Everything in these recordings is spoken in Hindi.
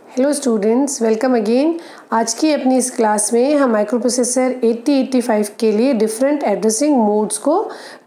Hello students, welcome again. आज की अपनी इस क्लास में हम माइक्रो प्रोसेसर 8085 के लिए डिफरेंट एड्रेसिंग मोड्स को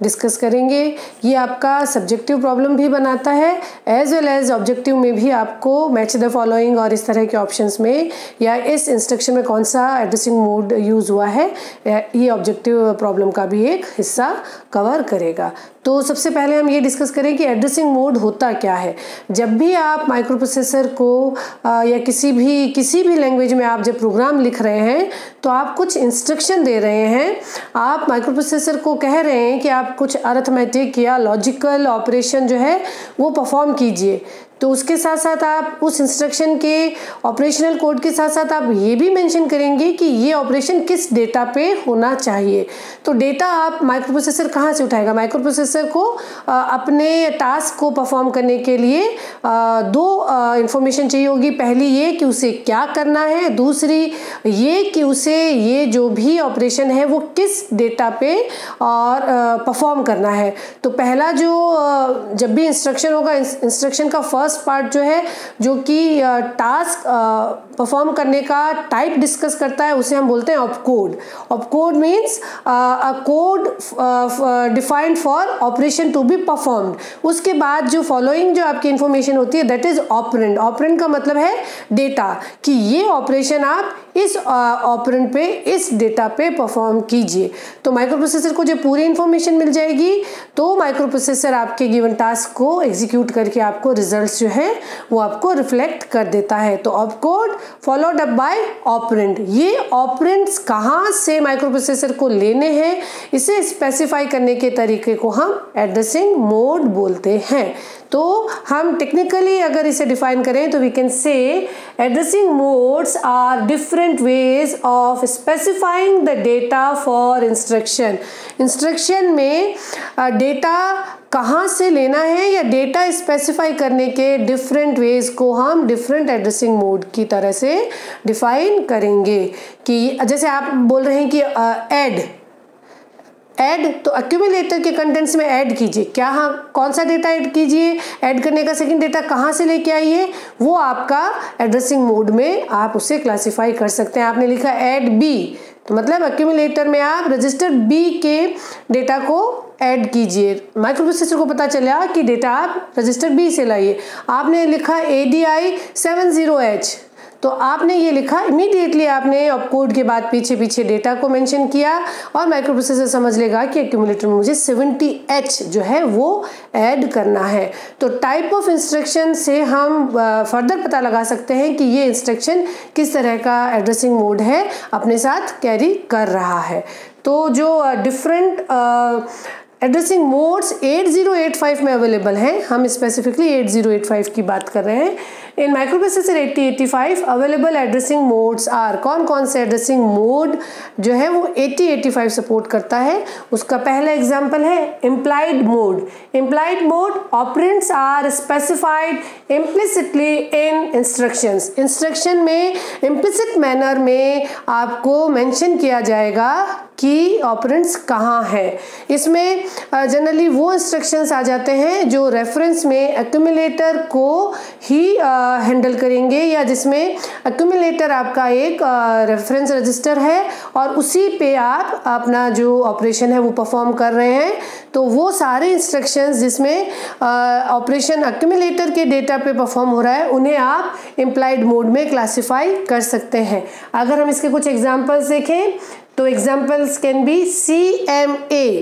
डिस्कस करेंगे। ये आपका सब्जेक्टिव प्रॉब्लम भी बनाता है एज वेल एज ऑब्जेक्टिव में भी आपको मैच द फॉलोइंग और इस तरह के ऑप्शंस में या इस इंस्ट्रक्शन में कौन सा एड्रेसिंग मोड यूज़ हुआ है, ये ऑब्जेक्टिव प्रॉब्लम का भी एक हिस्सा कवर करेगा। तो सबसे पहले हम ये डिस्कस करें कि एड्रेसिंग मोड होता क्या है। जब भी आप माइक्रो प्रोसेसर को या किसी भी लैंग्वेज में आप जब प्रोग्राम लिख रहे हैं तो आप कुछ इंस्ट्रक्शन दे रहे हैं। आप माइक्रो प्रोसेसर को कह रहे हैं कि आप कुछ अरिथमेटिक या लॉजिकल ऑपरेशन जो है वो परफॉर्म कीजिए। तो उसके साथ साथ आप उस इंस्ट्रक्शन के ऑपरेशनल कोड के साथ साथ आप ये भी मेंशन करेंगे कि ये ऑपरेशन किस डेटा पे होना चाहिए। तो डेटा आप माइक्रो प्रोसेसर कहाँ से उठाएगा? माइक्रो प्रोसेसर को अपने टास्क को परफॉर्म करने के लिए दो इंफॉर्मेशन चाहिए होगी। पहली ये कि उसे क्या करना है, दूसरी ये कि उसे ये जो भी ऑपरेशन है वो किस डेटा पे और परफॉर्म करना है। तो पहला जो जब भी इंस्ट्रक्शन होगा, इंस्ट्रक्शन का फर्स्ट पार्ट जो है जो कि टास्क परफॉर्म करने का टाइप डिस्कस करता है, उसे हम बोलते हैं opcode. Opcode means a code defined for operation to be performed. उसके बाद जो फॉलोइंग जो आपकी इंफॉर्मेशन होती है दैट इज ऑपरेंड। ऑपरेंड का मतलब है डेटा, कि ये ऑपरेशन आप इस ऑपरेंड पे, इस डेटा पे परफॉर्म कीजिए। तो माइक्रो प्रोसेसर को जब पूरी इंफॉर्मेशन मिल जाएगी तो माइक्रो प्रोसेसर आपके गिवन टास्क को एग्जीक्यूट करके आपको रिजल्ट्स जो है वो आपको रिफ्लेक्ट कर देता है। तो opcode followed up by operand. ये ऑपरेंड्स कहाँ से माइक्रो प्रोसेसर को लेने हैं, इसे स्पेसिफाई करने के तरीके को हम एड्रेसिंग मोड बोलते हैं। तो हम टेक्निकली अगर इसे डिफाइन करें तो we can say addressing modes are different ways of specifying the data for instruction. Instruction में डेटा कहाँ से लेना है या डेटा स्पेसिफाई करने के डिफरेंट वेज को हम डिफरेंट एड्रेसिंग मोड की तरह से डिफाइन करेंगे। कि जैसे आप बोल रहे हैं कि ऐड, तो एक्यूमुलेटर के कंटेंट्स में ऐड कीजिए। क्या, हाँ, कौन सा डेटा ऐड कीजिए? ऐड करने का सेकंड डेटा कहाँ से लेके आइए, वो आपका एड्रेसिंग मोड में आप उसे क्लासिफाई कर सकते हैं। आपने लिखा ऐड बी, तो मतलब एक्यूमुलेटर में आप रजिस्टर बी के डेटा को ऐड कीजिए। माइक्रो प्रोसेसर को पता चला कि डेटा आप रजिस्टर बी से लाइए। आपने लिखा ADI 70H, तो आपने ये लिखा, इमीडिएटली आपने ऑपकोड के बाद पीछे पीछे डेटा को मेंशन किया और माइक्रो प्रोसेसर समझ लेगा कि एक्यूमुलेटर में मुझे 70H जो है वो ऐड करना है। तो टाइप ऑफ इंस्ट्रक्शन से हम फर्दर पता लगा सकते हैं कि ये इंस्ट्रक्शन किस तरह का एड्रेसिंग मोड है अपने साथ कैरी कर रहा है। तो जो डिफरेंट एड्रेसिंग मोड्स 8085 में अवेलेबल हैं, हम स्पेसिफिकली 8085 की बात कर रहे हैं। In microprocessor 8085 available addressing modes are, कौन कौन से एड्रेसिंग मोड जो है वो 8085 सपोर्ट करता है। उसका पहला एग्जांपल है implied mode. Implied mode, operands are specified implicitly in instructions. Instruction में इम्प्लिसिट मैनर में आपको मेंशन किया जाएगा कि ऑपरेंड्स कहाँ है। इसमें जनरली वो इंस्ट्रक्शंस आ जाते हैं जो रेफरेंस में एक्यूमुलेटर को ही हैंडल करेंगे, या जिसमें एक्यूमुलेटर आपका एक रेफरेंस रजिस्टर है और उसी पे आप अपना जो ऑपरेशन है वो परफॉर्म कर रहे हैं। तो वो सारे इंस्ट्रक्शंस जिसमें ऑपरेशन एक्यूमुलेटर के डेटा पे परफॉर्म हो रहा है उन्हें आप इम्प्लाइड मोड में क्लासिफाई कर सकते हैं। अगर हम इसके कुछ एग्जांपल्स देखें तो examples can be CMA,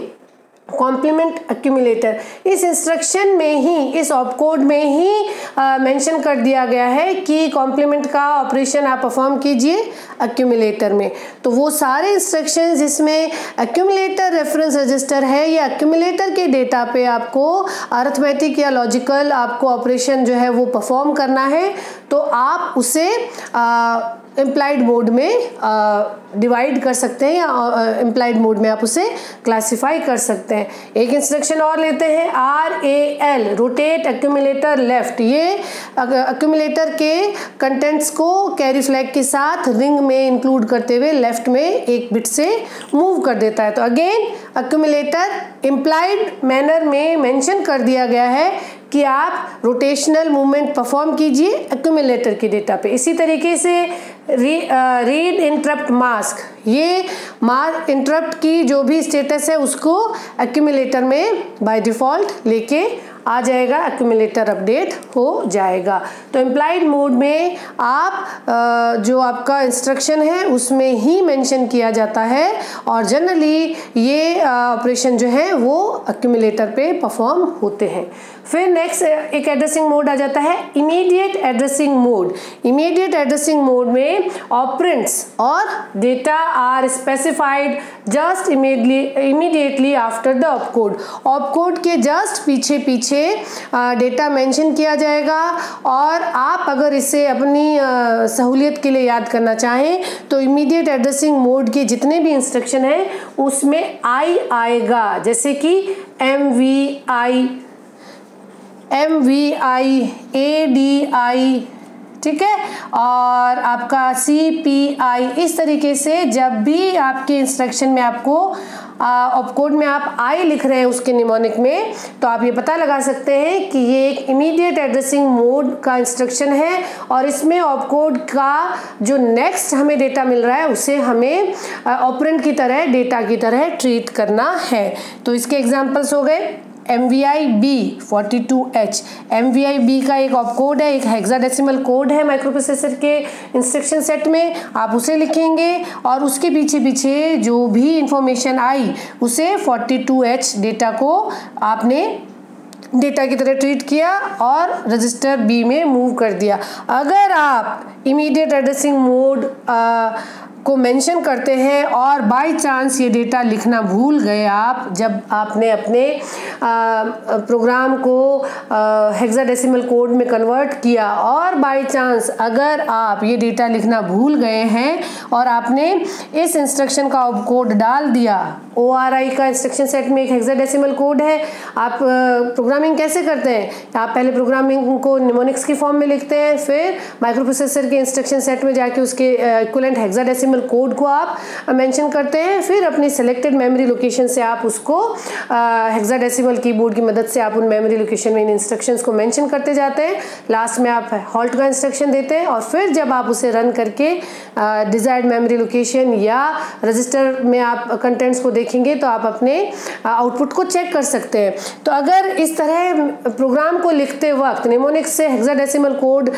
complement accumulator. इस इंस्ट्रक्शन में ही, इस ऑपकोड में ही मेंशन कर दिया गया है कि कॉम्प्लीमेंट का ऑपरेशन आप परफॉर्म कीजिए एक्यूमुलेटर में। तो वो सारे इंस्ट्रक्शन जिसमें एक्यूमुलेटर रेफरेंस रजिस्टर है या एक्यूमुलेटर के डेटा पे आपको अरिथमेटिक या लॉजिकल आपको ऑपरेशन जो है वो परफॉर्म करना है, तो आप उसे इम्प्लाइड मोड में डिवाइड कर सकते हैं या इम्प्लाइड मोड में आप उसे क्लासिफाई कर सकते हैं। एक इंस्ट्रक्शन और लेते हैं RAL, रोटेट एक्यूमुलेटर लेफ्ट। ये एक्यूमुलेटर के कंटेंट्स को कैरी फ्लैग के साथ रिंग में इंक्लूड करते हुए लेफ्ट में एक बिट से मूव कर देता है। तो अगेन एक्यूमुलेटर इम्प्लाइड मैनर में मेंशन कर दिया गया है कि आप रोटेशनल मूवमेंट परफॉर्म कीजिए एक्यूमुलेटर के डेटा पे। इसी तरीके से रीड इंटरप्ट मास्क, ये इंटरप्ट की जो भी स्टेटस है उसको एक्यूमुलेटर में बाय डिफ़ॉल्ट लेके आ जाएगा, एक्यूमुलेटर अपडेट हो जाएगा। तो इम्प्लाइड मोड में आप जो आपका इंस्ट्रक्शन है उसमें ही मेंशन किया जाता है और जनरली ये ऑपरेशन जो है वो एक्यूमुलेटर पे परफॉर्म होते हैं। फिर नेक्स्ट एक एड्रेसिंग मोड आ जाता है immediate addressing mode. Immediate addressing mode में ऑपरेंड्स और data are specified just immediately after the opcode. Opcode के जस्ट पीछे डेटा मेंशन किया जाएगा और आप अगर इसे अपनी सहूलियत के लिए याद करना चाहें तो इमीडिएट एड्रेसिंग मोड के जितने भी इंस्ट्रक्शन हैं उसमें आई आएगा, जैसे कि MVI, ADI, ठीक है, और आपका CPI। इस तरीके से जब भी आपके इंस्ट्रक्शन में आपको ऑपकोड में आप आई लिख रहे हैं उसके निमोनिक में, तो आप ये पता लगा सकते हैं कि ये एक इमीडिएट एड्रेसिंग मोड का इंस्ट्रक्शन है और इसमें ऑपकोड का जो नेक्स्ट हमें डेटा मिल रहा है उसे हमें ऑपरेंड की तरह, डेटा की तरह ट्रीट करना है। तो इसके एग्जाम्पल्स हो गए MVI-B 42H। MVI-B का एक ऑपकोड है, एक हेक्साडेसिमल कोड है माइक्रोप्रोसेसर के इंस्ट्रक्शन सेट में, आप उसे लिखेंगे और उसके पीछे जो भी इंफॉर्मेशन आई उसे 42H डेटा को आपने डेटा की तरह ट्रीट किया और रजिस्टर B में मूव कर दिया। अगर आप इमीडिएट एड्रेसिंग मोड को मेंशन करते हैं और बाय चांस ये डेटा लिखना भूल गए आप, जब आपने अपने प्रोग्राम को हेक्साडेसिमल कोड में कन्वर्ट किया और बाय चांस अगर आप ये डेटा लिखना भूल गए हैं और आपने इस इंस्ट्रक्शन का कोड डाल दिया, ORI का इंस्ट्रक्शन सेट में एक हेक्साडेसिमल कोड है। आप प्रोग्रामिंग कैसे करते हैं? आप पहले प्रोग्रामिंग को निमोनिक्स की फॉर्म में लिखते हैं, फिर माइक्रोप्रोसेसर के इंस्ट्रक्शन सेट में जाके उसके इक्विवेलेंट हेक्साडेसिमल कोड को आप मेंशन करते हैं, फिर अपनी सेलेक्टेड मेमोरी लोकेशन से आप उसको हेक्साडेसिमल कीबोर्ड की मदद से आप उन मेमोरी लोकेशन में इन इंस्ट्रक्शंस को मेंशन करते जाते हैं। लास्ट में आप हॉल्ट का इंस्ट्रक्शन देते हैं और फिर जब आप उसे रन करके डिजायर्ड मेमोरी लोकेशन या रजिस्टर में आप कंटेंट्स को देखेंगे तो आप अपने आउटपुट को चेक कर सकते हैं। तो अगर इस तरह प्रोग्राम को लिखते वक्त निमोनिक्स से हेक्साडेसिमल कोड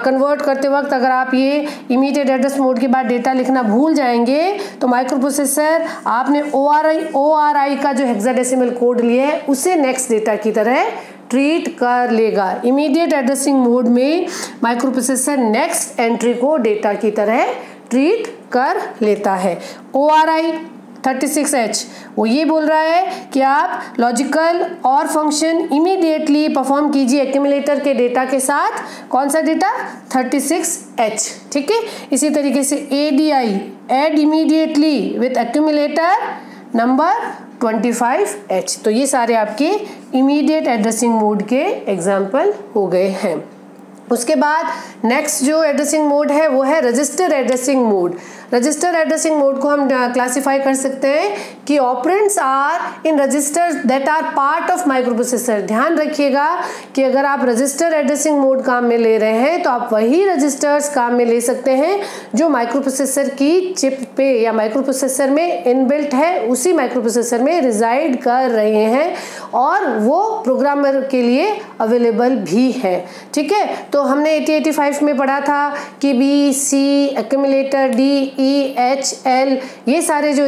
कन्वर्ट करते वक्त अगर आप ये इमीडिएट एड्रेस मोड के बाद डेटा लिखना भूल जाएंगे तो माइक्रोप्रोसेसर आपने ORI का जो हेक्साडेसिमल कोड लिया है उसे नेक्स्ट डेटा की तरह ट्रीट कर लेगा। इमीडिएट एड्रेसिंग मोड में माइक्रोप्रोसेसर नेक्स्ट एंट्री को डेटा की तरह ट्रीट कर लेता है। ORI 36H वो ये बोल रहा है कि आप लॉजिकल और फंक्शन इमीडिएटली परफॉर्म कीजिए एक्यूमुलेटर के डेटा के साथ। कौन सा डेटा? 36H, ठीक है। इसी तरीके से ADI add immediately with accumulator number 25H। तो ये सारे आपके इमीडिएट एड्रेसिंग मोड के एग्जाम्पल हो गए हैं। उसके बाद नेक्स्ट जो एड्रेसिंग मोड है वो है register addressing mode. Register addressing mode को हम क्लासिफाई कर सकते हैं कि operands are in registers that are part of microprocessor. ध्यान रखिएगा कि अगर आप रजिस्टर एड्रेसिंग मोड काम में ले रहे हैं तो आप वही रजिस्टर्स काम में ले सकते हैं जो माइक्रोप्रोसेसर की चिप पे या माइक्रोप्रोसेसर में इनबिल्ट है, उसी माइक्रोप्रोसेसर में रिजाइड कर रहे हैं और वो प्रोग्रामर के लिए अवेलेबल भी है, ठीक है। तो हमने 8085 में पढ़ा था कि BC एक्यूमुलेटर DEHL ये सारे जो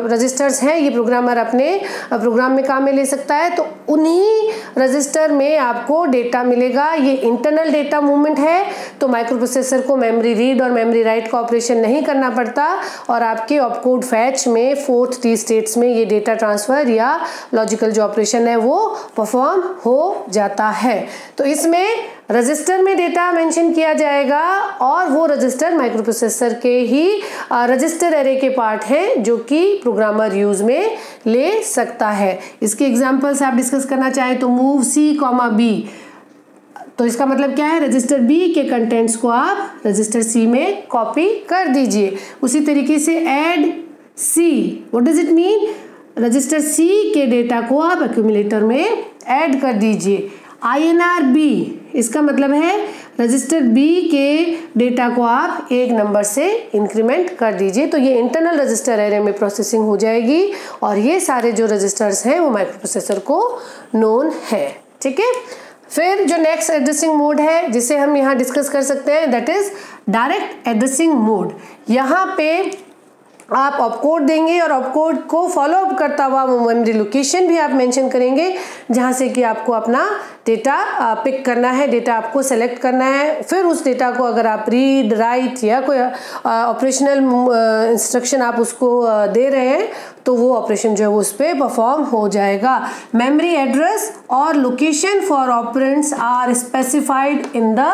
रजिस्टर्स हैं ये प्रोग्रामर अपने प्रोग्राम में काम में ले सकता है। तो उन्हीं रजिस्टर में आपको डेटा मिलेगा। ये इंटरनल डेटा मूवमेंट है तो माइक्रोप्रोसेसर को मेमोरी रीड और मेमोरी राइट का ऑपरेशन नहीं करना पड़ता और आपके ऑपकोड फैच में 4th T स्टेट्स में ये डेटा ट्रांसफर या लॉजिकल जो ऑपरेशन है वो परफॉर्म हो जाता है। तो इसमें रजिस्टर में डेटा मेंशन किया जाएगा और वो रजिस्टर माइक्रोप्रोसेसर के ही रजिस्टर एरे के पार्ट हैं जो कि प्रोग्रामर यूज में ले सकता है। इसके एग्जांपल्स आप डिस्कस करना चाहें तो मूव C, B, तो इसका मतलब क्या है? रजिस्टर B के कंटेंट्स को आप रजिस्टर C में कॉपी कर दीजिए। उसी तरीके से add C, what does it mean? Register C के डेटा को आप एक्यूमुलेटर में ऐड कर दीजिए। INR B, इसका मतलब है रजिस्टर B के डेटा को आप 1 नंबर से इंक्रीमेंट कर दीजिए, तो ये इंटरनल रजिस्टर एरे में प्रोसेसिंग हो जाएगी और ये सारे जो रजिस्टर्स हैं वो माइक्रो प्रोसेसर को नोन है। ठीक है, फिर जो नेक्स्ट एड्रेसिंग मोड है जिसे हम यहाँ डिस्कस कर सकते हैं, that is direct addressing mode. यहाँ पे आप ऑपकोड देंगे और ऑपकोड को फॉलो अप करता हुआ वो मेमोरी लोकेशन भी आप मेंशन करेंगे जहाँ से कि आपको अपना डेटा पिक करना है, डेटा आपको सेलेक्ट करना है। फिर उस डेटा को अगर आप रीड राइट या कोई ऑपरेशनल इंस्ट्रक्शन आप उसको दे रहे हैं तो वो ऑपरेशन जो है वो उस पर परफॉर्म हो जाएगा। मेमोरी एड्रेस और location for operands are specified in the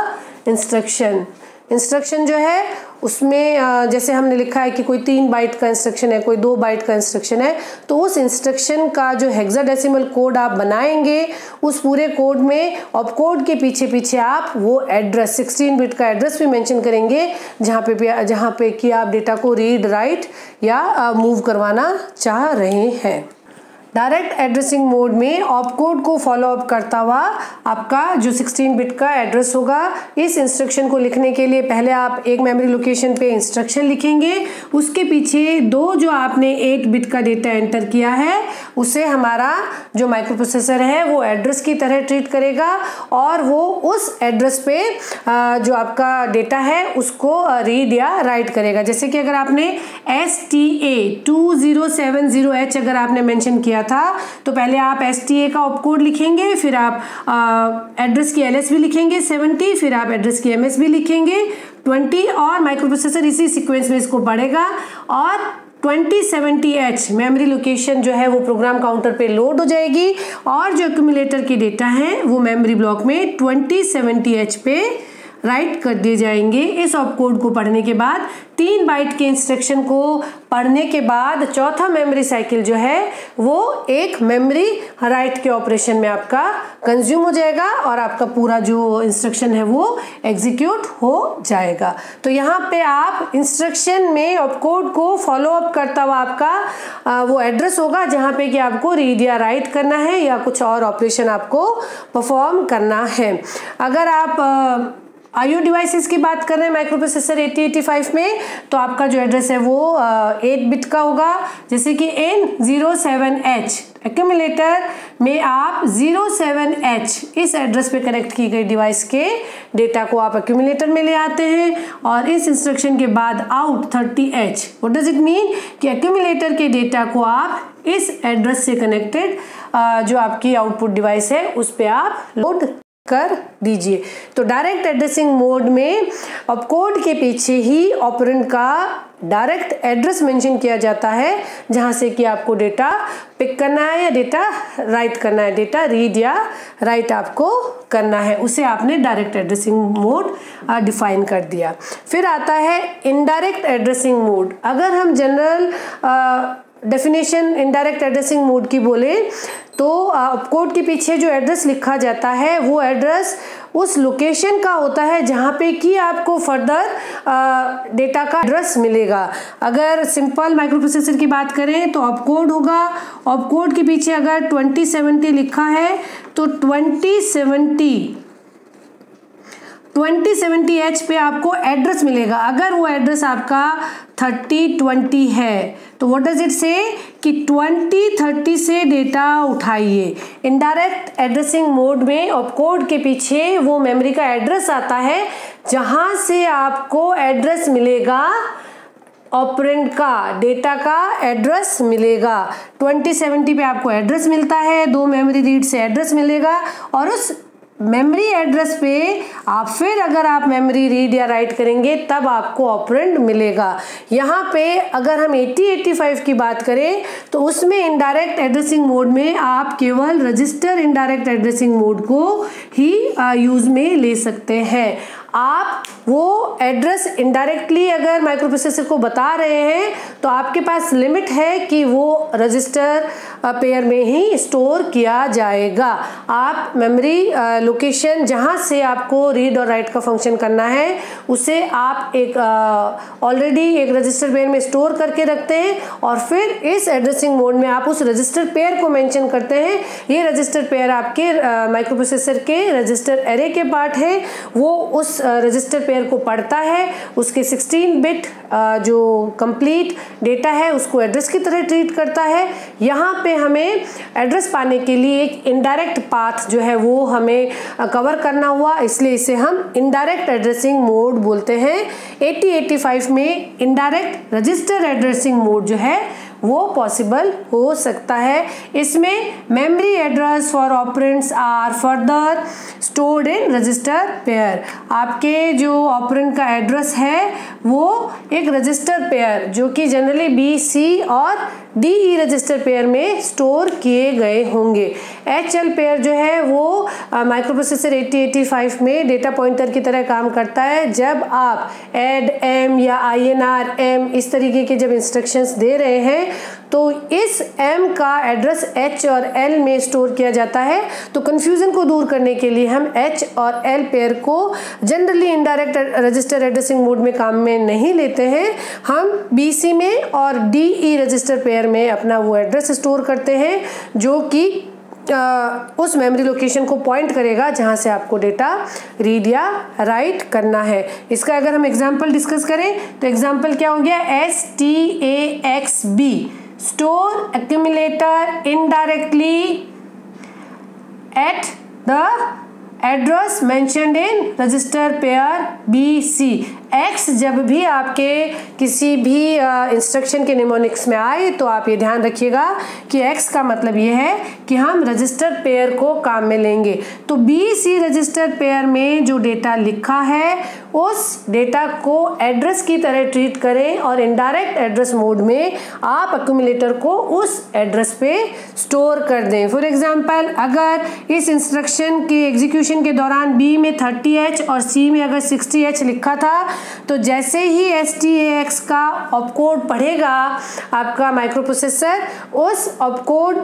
instruction जो है उसमें जैसे हमने लिखा है कि कोई 3 बाइट का इंस्ट्रक्शन है, कोई 2 बाइट का इंस्ट्रक्शन है, तो उस इंस्ट्रक्शन का जो हेक्साडेसिमल कोड आप बनाएंगे उस पूरे कोड में ऑपकोड के पीछे पीछे आप वो एड्रेस 16 बिट का एड्रेस भी मेंशन करेंगे जहाँ पे कि आप डेटा को रीड राइट या मूव करवाना चाह रहे हैं। डायरेक्ट एड्रेसिंग मोड में ऑपकोड को फॉलो अप करता हुआ आपका जो 16 बिट का एड्रेस होगा, इस इंस्ट्रक्शन को लिखने के लिए पहले आप एक मेमोरी लोकेशन पे इंस्ट्रक्शन लिखेंगे, उसके पीछे 2 जो आपने 8 बिट का डेटा एंटर किया है उसे हमारा जो माइक्रो प्रोसेसर है वो एड्रेस की तरह ट्रीट करेगा और वो उस एड्रेस पे जो आपका डेटा है उसको रीड या राइट करेगा। जैसे कि अगर आपने STA 2070H अगर आपने मेंशन किया था तो पहले आप STA का ऑपकोड लिखेंगे, फिर आप एड्रेस की LS भी लिखेंगे 70, फिर आप एड्रेस की MS भी लिखेंगे 20 और माइक्रो प्रोसेसर इसी सीक्वेंस में इसको बढ़ेगा और 2070H मेमोरी लोकेशन जो है वो प्रोग्राम काउंटर पे लोड हो जाएगी और जो एक्यूमुलेटर के डेटा हैं वो मेमोरी ब्लॉक में 2070H पे राइट कर दिए जाएंगे। इस ऑपकोड को पढ़ने के बाद 3 बाइट के इंस्ट्रक्शन को पढ़ने के बाद चौथा मेमोरी साइकिल जो है वो एक मेमोरी राइट के ऑपरेशन में आपका कंज्यूम हो जाएगा और आपका पूरा जो इंस्ट्रक्शन है वो एग्जीक्यूट हो जाएगा। तो यहाँ पे आप इंस्ट्रक्शन में ऑपकोड को फॉलो अप करता हुआ आपका वो एड्रेस होगा जहाँ पे कि आपको रीड या राइट करना है या कुछ और ऑपरेशन आपको परफॉर्म करना है। अगर आप IO डिवाइसेस की बात कर रहे हैं माइक्रो प्रोसेसर 8085 में तो आपका जो एड्रेस है वो 8 बिट का होगा, जैसे कि N07H एक्यूमुलेटर में आप 07H इस एड्रेस पे कनेक्ट की गई डिवाइस के डेटा को आप एक्यूमुलेटर में ले आते हैं और इस इंस्ट्रक्शन के बाद out 30H। What does it mean कि एक्यूमुलेटर के डेटा को आप इस एड्रेस से कनेक्टेड जो आपकी आउटपुट डिवाइस है उस पर आप लोड कर दीजिए। तो डायरेक्ट एड्रेसिंग मोड में ऑपकोड के पीछे ही ऑपरेंड का डायरेक्ट एड्रेस मेंशन किया जाता है जहां से कि आपको डेटा पिक करना है या डेटा राइट करना है, डेटा रीड या राइट आपको करना है, उसे आपने डायरेक्ट एड्रेसिंग मोड डिफाइन कर दिया। फिर आता है इनडायरेक्ट एड्रेसिंग मोड। अगर हम general definition indirect addressing mode की बोले तो ऑपकोड के पीछे जो एड्रेस लिखा जाता है वो एड्रेस उस लोकेशन का होता है जहाँ पे कि आपको फर्दर डेटा का एड्रेस मिलेगा। अगर सिंपल माइक्रो प्रोसेसर की बात करें तो ऑपकोड होगा, ऑपकोड के पीछे अगर 2070 लिखा है तो 2070H पे आपको एड्रेस मिलेगा। अगर वो एड्रेस आपका 3020 है तो व्हाट डज इट से कि 2030 से डेटा उठाइए। इनडायरेक्ट एड्रेसिंग मोड में ऑपकोड के पीछे वो मेमोरी का एड्रेस आता है जहां से आपको एड्रेस मिलेगा, ऑपरेंड का डेटा का एड्रेस मिलेगा। 2070 पे आपको एड्रेस मिलता है, 2 मेमोरी रीड से एड्रेस मिलेगा और उस मेमोरी एड्रेस पे आप फिर अगर आप मेमोरी रीड या राइट करेंगे तब आपको ऑपरेंड मिलेगा। यहाँ पे अगर हम 8085 की बात करें तो उसमें इनडायरेक्ट एड्रेसिंग मोड में आप केवल रजिस्टर इनडायरेक्ट एड्रेसिंग मोड को ही यूज में ले सकते हैं। आप वो एड्रेस इनडायरेक्टली अगर माइक्रो प्रोसेसर को बता रहे हैं तो आपके पास लिमिट है कि वो रजिस्टर पेयर में ही स्टोर किया जाएगा। आप मेमोरी लोकेशन जहां से आपको रीड और राइट का फंक्शन करना है उसे आप एक ऑलरेडी एक रजिस्टर पेयर में स्टोर करके रखते हैं और फिर इस एड्रेसिंग मोड में आप उस रजिस्टर पेयर को मेंशन करते हैं। ये रजिस्टर पेयर आपके माइक्रो प्रोसेसर के रजिस्टर एरे के पार्ट है, वो उस रजिस्टर पेयर को पढ़ता है, उसके 16 बिट जो कंप्लीट डेटा है उसको एड्रेस की तरह ट्रीट करता है। यहाँ पे हमें एड्रेस पाने के लिए एक इनडायरेक्ट पाथ जो है वो हमें कवर करना हुआ, इसलिए इसे हम इनडायरेक्ट एड्रेसिंग मोड बोलते हैं। 8085 में इनडायरेक्ट रजिस्टर एड्रेसिंग मोड जो है वो पॉसिबल हो सकता है। इसमें memory address for operands are further stored in register pair. आपके जो ऑपरेंड का एड्रेस है वो एक रजिस्टर पेयर जो कि जनरली बी, सी और डी ई रजिस्टर पेयर में स्टोर किए गए होंगे। HL पेयर जो है वो माइक्रो प्रोसेसर 8085 में डेटा पॉइंटर की तरह काम करता है। जब आप ऐड M या INR M इस तरीके के जब इंस्ट्रक्शंस दे रहे हैं तो इस M का एड्रेस H और L में स्टोर किया जाता है। तो कंफ्यूजन को दूर करने के लिए हम H और L पेयर को generally indirect register addressing mode में काम में नहीं लेते हैं, हम BC में और DE रजिस्टर पेयर में अपना वो एड्रेस स्टोर करते हैं जो कि उस मेमोरी लोकेशन को पॉइंट करेगा जहां से आपको डेटा रीड या राइट करना है। इसका अगर हम एग्जांपल डिस्कस करें तो एग्जांपल क्या हो गया, STAXB store accumulator indirectly at the address mentioned in register pair BC। X जब भी आपके किसी भी इंस्ट्रक्शन के निमोनिक्स में आए तो आप ये ध्यान रखिएगा कि X का मतलब ये है कि हम रजिस्टर पेयर को काम में लेंगे। तो BC रजिस्टर पेयर में जो डेटा लिखा है उस डेटा को एड्रेस की तरह ट्रीट करें और इनडायरेक्ट एड्रेस मोड में आप एक्यूमुलेटर को उस एड्रेस पे स्टोर कर दें। फॉर एग्जांपल अगर इस इंस्ट्रक्शन के एग्जीक्यूशन के दौरान B में 30H और C में अगर 60H लिखा था तो जैसे ही STAX का ऑपकोड पढ़ेगा आपका माइक्रो प्रोसेसर, उस ऑपकोड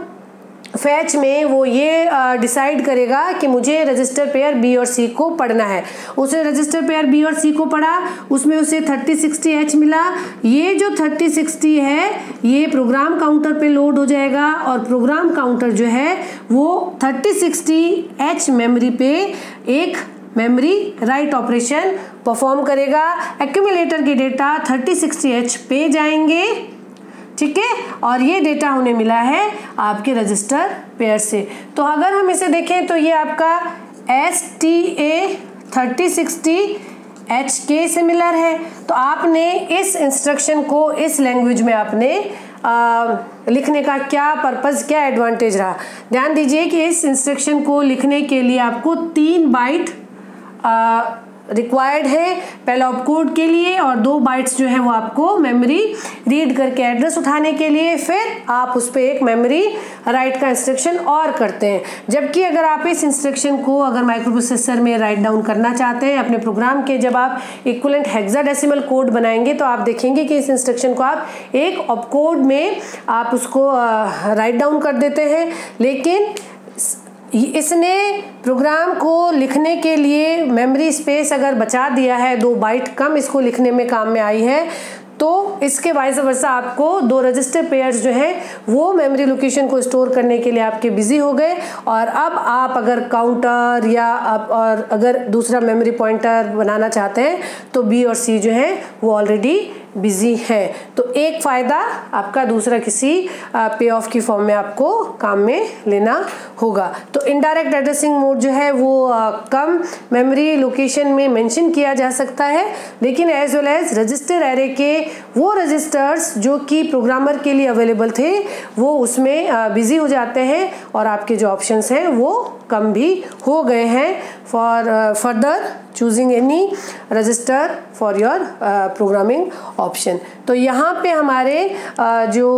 फैच में वो ये डिसाइड करेगा कि मुझे रजिस्टर पेयर B और C को पढ़ना है। उसे रजिस्टर पेयर B और C को पढ़ा, उसमें उसे 3060H मिला। ये जो 3060 है ये प्रोग्राम काउंटर पे लोड हो जाएगा और प्रोग्राम काउंटर जो है वो 3060H मेमोरी पे एक मेमोरी राइट ऑपरेशन परफॉर्म करेगा। एक्यूमुलेटर के डेटा 3060H पे जाएंगे, ठीक है, और ये डेटा उन्हें मिला है आपके रजिस्टर पेयर से। तो अगर हम इसे देखें तो ये आपका STA 3060HK सिमिलर है। तो आपने इस इंस्ट्रक्शन को इस लैंग्वेज में आपने लिखने का क्या पर्पस, क्या एडवांटेज रहा। ध्यान दीजिए कि इस इंस्ट्रक्शन को लिखने के लिए आपको 3 बाइट रिक्वायर्ड है, पहला ऑपकोड के लिए और 2 बाइट्स जो है वो आपको मेमोरी रीड करके एड्रेस उठाने के लिए, फिर आप उस पर एक मेमोरी राइट का इंस्ट्रक्शन और करते हैं। जबकि अगर आप इस इंस्ट्रक्शन को अगर माइक्रो प्रोसेसर में राइट डाउन करना चाहते हैं अपने प्रोग्राम के, जब आप इक्विवेलेंट हेक्साडेसिमल कोड बनाएंगे तो आप देखेंगे कि इस इंस्ट्रक्शन को आप एक ऑपकोड में आप उसको राइट डाउन कर देते हैं, लेकिन इसने प्रोग्राम को लिखने के लिए मेमोरी स्पेस अगर बचा दिया है, 2 बाइट कम इसको लिखने में काम में आई है, तो इसके वाइस वर्सा आपको 2 रजिस्टर पेयर्स जो हैं वो मेमोरी लोकेशन को स्टोर करने के लिए आपके बिजी हो गए। और अब आप अगर काउंटर या आप और अगर दूसरा मेमोरी पॉइंटर बनाना चाहते हैं तो B और C जो है वो ऑलरेडी बिजी है। तो एक फ़ायदा आपका दूसरा किसी पे ऑफ की फॉर्म में आपको काम में लेना होगा। तो इनडायरेक्ट एड्रेसिंग मोड जो है वो कम मेमोरी लोकेशन में मेंशन किया जा सकता है, लेकिन as well as register array के वो रजिस्टर्स जो कि प्रोग्रामर के लिए अवेलेबल थे वो उसमें बिजी हो जाते हैं और आपके जो ऑप्शंस हैं वो कम भी हो गए हैं for further choosing any register for your programming option. तो यहाँ पे हमारे जो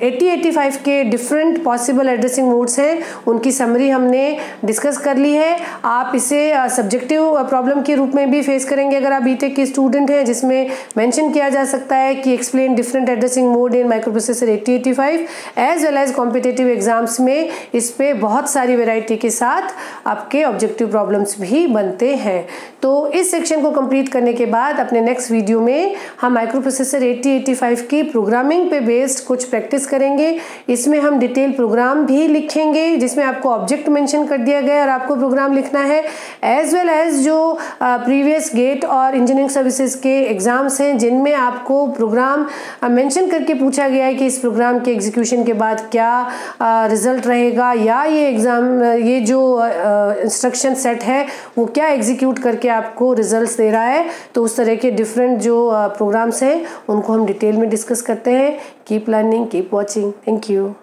80-85 के डिफरेंट पॉसिबल एड्रेसिंग मोड्स हैं उनकी समरी हमने डिस्कस कर ली है। आप इसे सब्जेक्टिव प्रॉब्लम के रूप में भी फेस करेंगे अगर आप बीटेक के स्टूडेंट हैं, जिसमें मेंशन किया जा सकता है कि explain different addressing mode in microprocessor 8085 as well as competitive exams में इस पे बहुत सारी वैरायटी के साथ आपके ऑब्जेक्टिव प्रॉब्लम्स भी बनते हैं। तो इस सेक्शन को कंप्लीट करने के बाद अपने नेक्स्ट वीडियो में हम माइक्रोप्रोसेसर 8085 की प्रोग्रामिंग पे बेस्ड कुछ प्रैक्टिस करेंगे। इसमें हम डिटेल प्रोग्राम भी लिखेंगे जिसमें आपको ऑब्जेक्ट मेंशन कर दिया गया और आपको प्रोग्राम लिखना है, एज वेल एज जो प्रीवियस गेट और इंजीनियरिंग सर्विसेज के एग्जाम्स हैं जिनमें आपको प्रोग्राम मेंशन करके पूछा गया है कि इस प्रोग्राम के एग्जीक्यूशन के बाद क्या रिजल्ट रहेगा, या ये एग्जाम ये जो इंस्ट्रक्शन सेट है वो क्या एग्जीक्यूट करके आपको रिजल्ट्स दे रहा है। तो उस तरह के डिफरेंट जो प्रोग्राम्स हैं उनको हम डिटेल में डिस्कस करते हैं। Keep learning, keep watching. Thank you.